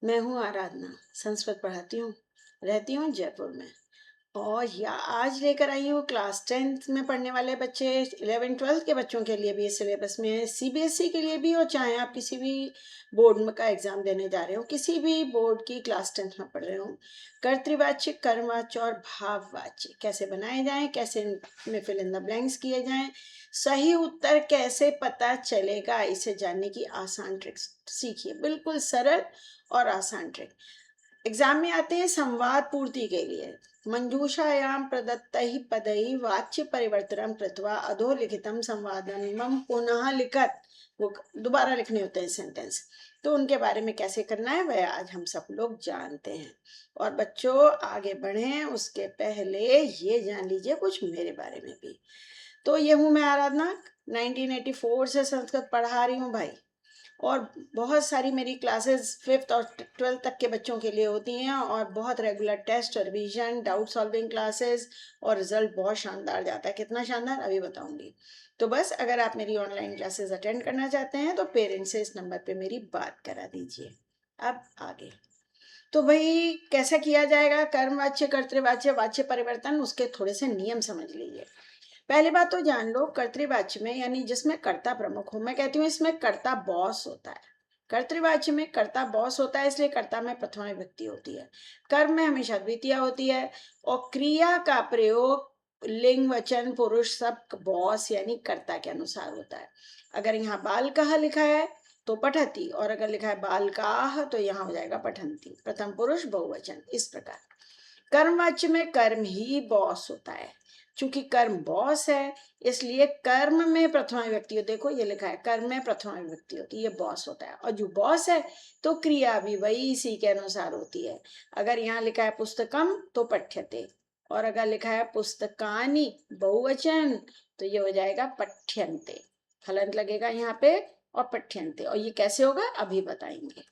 मैं हूँ आराधना, संस्कृत पढ़ाती हूँ, रहती हूँ जयपुर में। और या आज लेकर आई हूँ क्लास 10th में पढ़ने वाले बच्चे, 11th 12th के बच्चों के लिए भी इस सिलेबस में है, सीबीएसई के लिए भी। और चाहे आप किसी भी बोर्ड में का एग्जाम देने जा रहे हो, किसी भी बोर्ड की क्लास 10th में पढ़ रहे हो, कर्तृवाच्य, कर्मवाच्य और भाववाच्य कैसे बनाए जाएं, कैसे इनमें फिल इन द ब्लैंक्स किए जाएं, सही उत्तर कैसे पता चलेगा, इसे जानने की आसान ट्रिक्स सीखिए। बिल्कुल सरल और आसान ट्रिक। एग्जाम में आते हैं संवाद पूर्ति के लिए। मंजूषायाम प्रदत्तैः पदैः वाच्य परिवर्तनम कृत्वा अधोलिखितम संवादनम पुनः लिखत। वो दोबारा लिखने होते हैं सेंटेंस। तो उनके बारे में कैसे करना है वह आज हम सब लोग जानते हैं। और बच्चों आगे बढ़ें उसके पहले ये जान लीजिए कुछ मेरे बारे में भी। तो ये हूँ मैं आराधना, 1984 से संस्कृत पढ़ा रही हूँ भाई। और बहुत सारी मेरी क्लासेस 5th और 12th तक के बच्चों के लिए होती हैं, और बहुत regular test, revision, doubt solving classes, और रिजल्ट बहुत शानदार जाता है। कितना शानदार अभी बताऊंगी। तो बस अगर आप मेरी ऑनलाइन क्लासेस अटेंड करना चाहते हैं तो पेरेंट्स से इस नंबर पे मेरी बात करा दीजिए। अब आगे तो भाई कैसा किया जाएगा कर्मवाच्य, कर्तृवाच्य, वाच्य परिवर्तन, उसके थोड़े से नियम समझ लीजिए। पहली बात तो जान लो, कर्तृवाच्य में यानी जिसमें कर्ता प्रमुख हो, मैं कहती हूँ इसमें कर्ता बॉस होता है। कर्तृवाच्य में कर्ता बॉस होता है, इसलिए कर्ता में प्रथमा विभक्ति होती है। कर्म में हमेशा द्वितीया होती है। और क्रिया का प्रयोग लिंग, वचन, पुरुष सब बॉस यानी कर्ता के अनुसार होता है। अगर यहाँ बाल कहा लिखा है तो पठती, और अगर लिखा है बालकाः तो यहाँ हो जाएगा पठन्ति। प्रथम पुरुष बहुवचन। इस प्रकार कर्मवाच्य में कर्म ही बॉस होता है। चूंकि कर्म बॉस है इसलिए कर्म में प्रथमा विभक्ति, देखो ये लिखा है कर्म में प्रथमा विभक्ति होती है, ये बॉस होता है। और जो बॉस है तो क्रिया भी वही इसी के अनुसार होती है। अगर यहाँ लिखा है पुस्तकम तो पठ्यते, और अगर लिखा है पुस्तकानि बहुवचन तो ये हो जाएगा पठ्यन्ते। हलंत लगेगा यहाँ पे और पठ्यन्ते। और ये कैसे होगा अभी बताएंगे।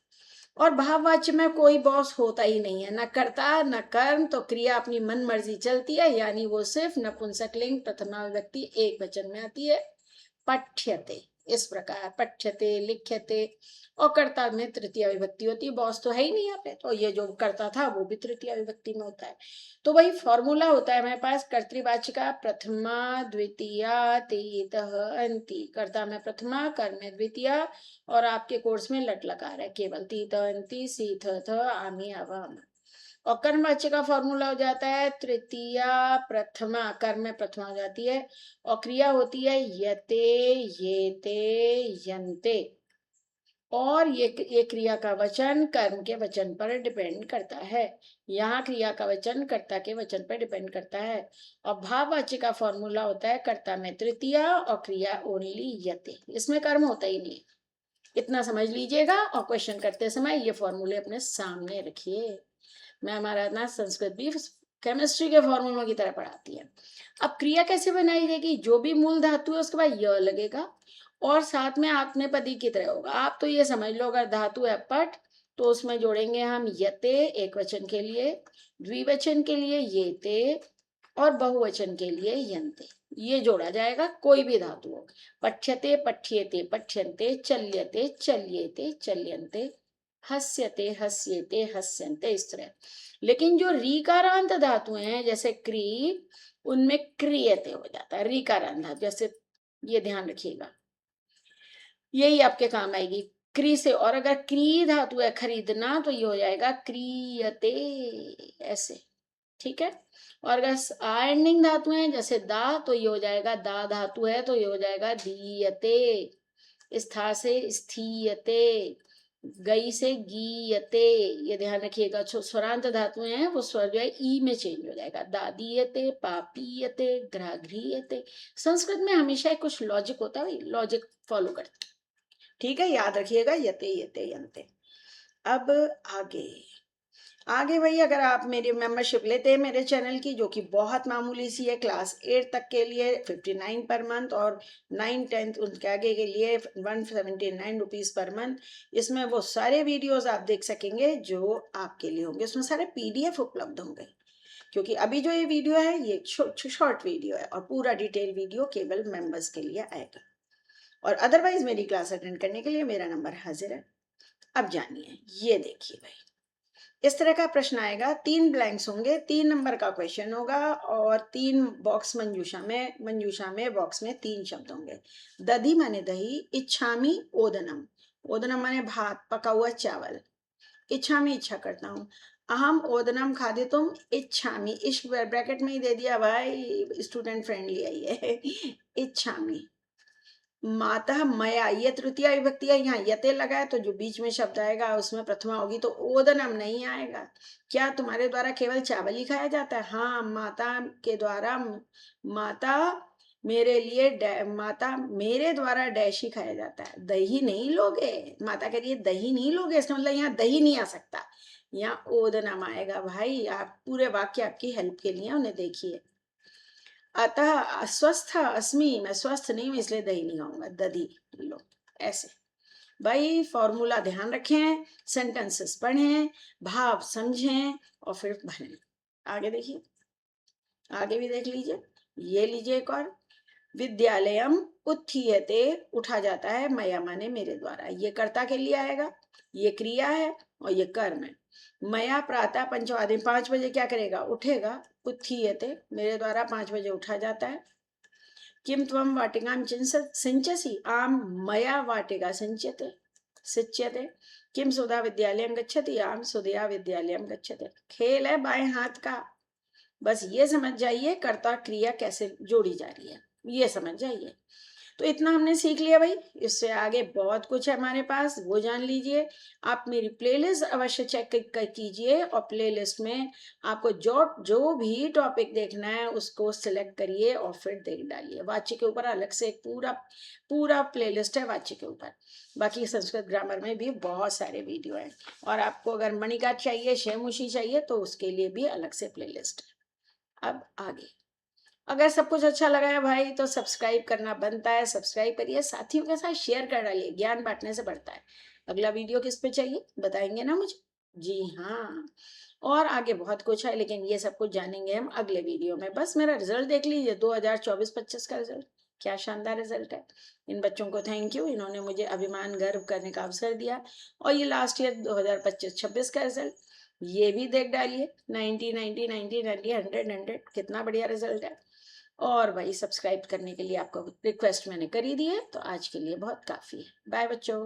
और भाववाच्य में कोई बॉस होता ही नहीं है, न कर्ता न कर्म, तो क्रिया अपनी मन मर्जी चलती है, यानी वो सिर्फ नपुंसकलिंग प्रथमा विभक्ति एक वचन में आती है। पठ्यते, इस प्रकार पठ्यते, लिख्यते। और कर्ता में तृतीय विभक्ति होती है, बॉस तो है ही नहीं यहाँ पे, तो ये जो कर्ता था वो भी तृतीय विभक्ति में होता है। तो वही फॉर्मूला होता है हमारे पास कर्तृवाच्य का, प्रथमा द्वितीया तेतः अंति। कर्ता में प्रथमा, कर्म में द्वितीया, और आपके कोर्स में लट लकार है केवल, तीत अंति सीथ थ आमी अवम। और कर्मवाच्य का फॉर्मूला हो जाता है तृतीया प्रथमा, कर्म में प्रथमा हो जाती है, और क्रिया होती है यते, येते, यन्ते। और ये क्रिया का वचन कर्म के वचन पर डिपेंड करता है। यहाँ क्रिया का वचन कर्ता के वचन पर डिपेंड करता है। और भाववाच्य का फॉर्मूला होता है कर्ता में तृतीया और क्रिया ओनली यते, इसमें कर्म होता ही नहीं। इतना समझ लीजिएगा, और क्वेश्चन करते समय ये फॉर्मूले अपने सामने रखिए। मैं हमारा ना संस्कृत भी केमिस्ट्री के फॉर्मूलों की तरह पढ़ाती है। अब क्रिया कैसे बनाई जाएगी, जो भी मूल धातु है उसके बाद य लगेगा, और साथ में आत्मनेपदी की तरह होगा। आप तो ये समझ लो अगर धातु है पट तो उसमें जोड़ेंगे हम यते एक वचन के लिए, द्विवचन के लिए येते, और बहुवचन के लिए यन्ते। ये जोड़ा जाएगा कोई भी धातु हो। पठ्यते, पठ्येते, पठ्यन्ते, चल्यते, चल्येते, चल्यन्ते, हस्यते, हस्येते, हस्यन्ते, इस तरह। लेकिन जो रीकारांत धातुएं हैं जैसे क्री, उनमें क्रियते हो जाता है रीकारांत धातु। जैसे ये ध्यान रखिएगा, यही आपके काम आएगी क्री से। और अगर क्री धातु है खरीदना तो ये हो जाएगा क्रियते, ऐसे। ठीक है। और अगर आ एंडिंग धातु है जैसे दा तो ये हो जाएगा, दा धातु है तो ये हो जाएगा दीयते। स्था से स्थीयते, गई से गीयते, ये ध्यान रखिएगा। जो स्वरांत धातुएं हैं वो स्वर जो है ई में चेंज हो जाएगा। दादीयते, पापीयते, ग्राघ्रीयते। संस्कृत में हमेशा कुछ लॉजिक होता है, लॉजिक फॉलो करते। ठीक है, याद रखिएगा यते, यते, यंते। अब आगे आगे वही, अगर आप मेरी मेंबरशिप लेते हैं मेरे चैनल की, जो कि बहुत मामूली सी है, क्लास 8 तक के लिए 59 पर मंथ, और 9 10 उनके आगे के लिए 179 रुपीज़ पर मंथ। इसमें वो सारे वीडियोस आप देख सकेंगे जो आपके लिए होंगे, उसमें सारे PDF उपलब्ध होंगे। क्योंकि अभी जो ये वीडियो है ये शॉर्ट वीडियो है, और पूरा डिटेल वीडियो केवल मेंबर्स के लिए आएगा। और अदरवाइज मेरी क्लास अटेंड करने के लिए मेरा नंबर हाजिर है। अब जानिए, ये देखिए भाई, इस तरह का प्रश्न आएगा, 3 ब्लैंक्स होंगे, 3 नंबर का क्वेश्चन होगा और 3 बॉक्स मंजूषा में बॉक्स में 3 शब्द होंगे। दधी माने दही, इच्छामी ओदनम, ओदनम माने भात, पका हुआ चावल, इच्छामी इच्छा करता हूँ, अहम ओदनम खादितुम इच्छामी, इश्क ब्रैकेट में ही दे दिया भाई, स्टूडेंट फ्रेंडली है ये इच्छामी। माता मया, ये तृतीया विभक्ति है, यहाँ यते लगा है तो जो बीच में शब्द आएगा उसमें प्रथमा होगी, तो ओदनम नहीं आएगा। क्या तुम्हारे द्वारा केवल चावल ही खाया जाता है? हाँ, माता के द्वारा, माता माता मेरे द्वारा डैश ही खाया जाता है, दही नहीं लोगे, माता कह रही है दही नहीं लोगे, इसका मतलब यहाँ दही नहीं आ सकता, यहाँ ओदनम आएगा भाई। आप पूरे वाक्य आपकी हेल्प के लिए उन्हें देखिए। अतः अस्वस्थ अस्मि, मैं स्वस्थ नहीं हूं इसलिए दही नहीं खाऊंगा, दधी लो, ऐसे भाई। फॉर्मूला ध्यान रखें, सेंटेंसेस पढ़ें, भाव समझें और फिर भरें। आगे देखिए, आगे भी देख लीजिए, ये लीजिए एक और, विद्यालयम उत्थीयते, उठा जाता है, मया माने मेरे द्वारा, ये कर्ता के लिए आएगा, ये क्रिया है और ये कर्म है। मया प्रातः पंचवादे, 5 बजे क्या करेगा? उठेगा, उत्थीयते मेरे द्वारा 5 बजे उठा जाता है। किम त्वं वाटिकां सिंचसि, आम मया वाटिका सिंच्यते सिच्यते। किम सुधा विद्यालयं गच्छति, आम सुधया विद्यालयं गच्छते। खेल है बाएं हाथ का, बस ये समझ जाइए कर्ता क्रिया कैसे जोड़ी जा रही है, ये समझ जाइए। तो इतना हमने सीख लिया भाई, इससे आगे बहुत कुछ है हमारे पास, वो जान लीजिए। आप मेरी प्लेलिस्ट अवश्य चेक कीजिए और प्लेलिस्ट में आपको जो भी टॉपिक देखना है उसको सिलेक्ट करिए और फिर देख डालिए। वाच्य के ऊपर अलग से एक पूरा पूरा प्लेलिस्ट है वाच्य के ऊपर, बाकी संस्कृत ग्रामर में भी बहुत सारे वीडियो हैं। और आपको अगर मणिका चाहिए, शेमुशी चाहिए तो उसके लिए भी अलग से प्लेलिस्ट है। अब आगे, अगर सब कुछ अच्छा लगा है भाई तो सब्सक्राइब करना बनता है, सब्सक्राइब करिए, साथियों के साथ शेयर कर डालिए, ज्ञान बांटने से बढ़ता है। अगला वीडियो किस पे चाहिए बताएंगे ना मुझे? जी हाँ, और आगे बहुत कुछ है लेकिन ये सब कुछ जानेंगे हम अगले वीडियो में। बस मेरा रिजल्ट देख लीजिए, 2024-25 का रिजल्ट, क्या शानदार रिजल्ट है। इन बच्चों को थैंक यू, इन्होंने मुझे अभिमान गर्व करने का अवसर दिया। और ये लास्ट ईयर 2025-26 का रिजल्ट, ये भी देख डालिए, 90 90 90 90 100 100, कितना बढ़िया रिजल्ट है। और भाई सब्सक्राइब करने के लिए आपको रिक्वेस्ट मैंने करी दी है, तो आज के लिए बहुत काफ़ी है। बाय बच्चों।